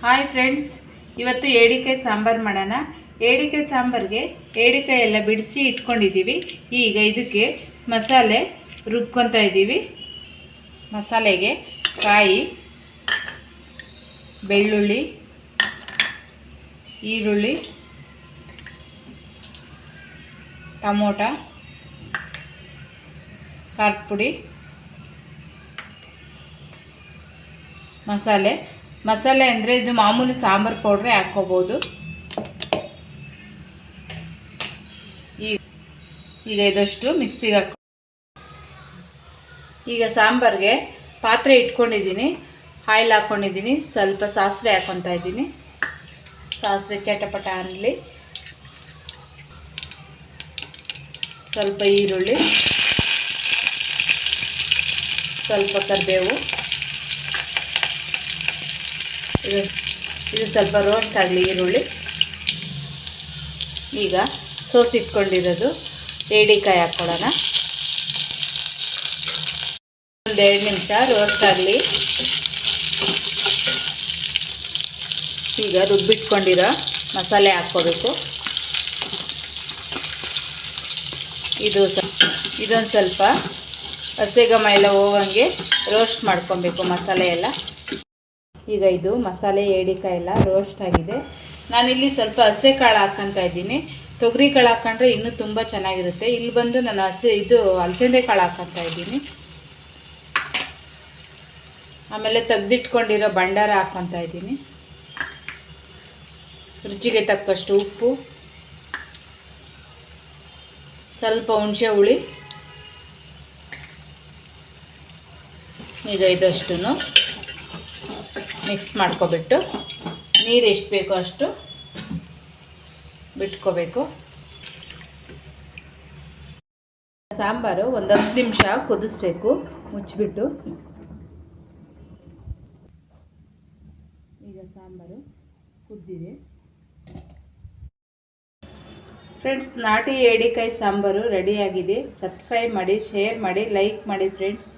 Hi friends, ಇವತ್ತು ಏಡಿಕಾಯಿ ಸಾಂಬಾರು ಮಾಡೋಣ. ಏಡಿಕಾಯಿ ಸಾಂಬಾರಿಗೆ ಏಡಿಕಾಯಿ ಎಲ್ಲ ಬಿಡಿಸಿ ಇಟ್ಕೊಂಡಿದ್ದೀವಿ. ಈಗ ಇದಕ್ಕೆ ಮಸಾಲೆ ರುಬ್ಕೊತಾ ಇದ್ದೀವಿ. ಮಸಾಲೆಗೆ ಕಾಯಿ, ಬೆಳ್ಳುಳ್ಳಿ, ಈರುಳ್ಳಿ, ಟೊಮೊಟೊ, ಖಾರದ ಪುಡಿ, ಮಸಾಲೆ ಅಂದರೆ ಇದು ಮಾಮೂಲಿ ಸಾಂಬಾರು ಪೌಡ್ರೆ ಹಾಕ್ಕೋಬೋದು. ಈಗ ಇದಷ್ಟು ಮಿಕ್ಸಿಗೆ ಹಾಕಿ. ಈಗ ಸಾಂಬಾರಿಗೆ ಪಾತ್ರೆ ಇಟ್ಕೊಂಡಿದ್ದೀನಿ, ಆಯಿಲ್ ಹಾಕ್ಕೊಂಡಿದ್ದೀನಿ, ಸ್ವಲ್ಪ ಸಾಸಿವೆ ಹಾಕ್ಕೊತಾ ಇದ್ದೀನಿ. ಸಾಸಿವೆ ಚಟಪಟ ಅನ್ನಲಿ. ಸ್ವಲ್ಪ ಈರುಳ್ಳಿ, ಸ್ವಲ್ಪ ಕರಿಬೇವು, ಇದು ಸ್ವಲ್ಪ ರೋಸ್ಟ್ ಆಗಲಿ ಈರುಳ್ಳಿ. ಈಗ ಸೋಸಿಟ್ಕೊಂಡಿರೋದು ಏಡಿಕಾಯಿ ಹಾಕ್ಕೊಳ್ಳೋಣ. ಒಂದು 2 ನಿಮಿಷ ರೋಸ್ಟ್ ಆಗಲಿ. ಈಗ ರುಬ್ಬಿಟ್ಕೊಂಡಿರೋ ಮಸಾಲೆ ಹಾಕ್ಕೋಬೇಕು. ಇದೊಂದು ಸ್ವಲ್ಪ ಹಸಿಗಮ ಎಲ್ಲ ಹೋಗಂಗೆ ರೋಸ್ಟ್ ಮಾಡ್ಕೊಬೇಕು ಮಸಾಲೆ ಎಲ್ಲ. ಈಗ ಇದು ಮಸಾಲೆ ಏಡಿಕಾಯಿ ಎಲ್ಲ ರೋಸ್ಟ್ ಆಗಿದೆ. ನಾನಿಲ್ಲಿ ಸ್ವಲ್ಪ ಹಸೆ ಕಾಳು ಹಾಕ್ಕೊತಾ ಇದ್ದೀನಿ. ತೊಗರಿ ಕಾಳು ಹಾಕ್ಕೊಂಡ್ರೆ ಇನ್ನೂ ತುಂಬ ಚೆನ್ನಾಗಿರುತ್ತೆ. ಇಲ್ಲಿ ಬಂದು ನಾನು ಅಲಸಂದೆ ಕಾಳು ಹಾಕ್ಕೊತಾ ಇದ್ದೀನಿ. ಆಮೇಲೆ ತೆಗೆದಿಟ್ಕೊಂಡಿರೋ ಭಂಡಾರ ಹಾಕ್ಕೊತಾ ಇದ್ದೀನಿ. ರುಚಿಗೆ ತಕ್ಕಷ್ಟು ಉಪ್ಪು, ಸ್ವಲ್ಪ ಹುಣಸೆ ಹುಳಿ. ಈಗ ಇದಷ್ಟು ಮಿಕ್ಸ್ ಮಾಡ್ಕೊಬಿಟ್ಟು ನೀರು ಎಷ್ಟು ಬೇಕೋ ಅಷ್ಟು ಬಿಟ್ಕೋಬೇಕು. ಸಾಂಬಾರು ಒಂದು 10 ನಿಮಿಷ ಕುದಿಸ್ಬೇಕು ಮುಚ್ಚಿಬಿಟ್ಟು. ಈಗ ಸಾಂಬಾರು ಕುದ್ದಿದೆ. ಫ್ರೆಂಡ್ಸ್, ನಾಟಿ ಏಡಿಕಾಯಿ ಸಾಂಬಾರು ರೆಡಿಯಾಗಿದೆ. ಸಬ್ಸ್ಕ್ರೈಬ್ ಮಾಡಿ, ಶೇರ್ ಮಾಡಿ, ಲೈಕ್ ಮಾಡಿ ಫ್ರೆಂಡ್ಸ್.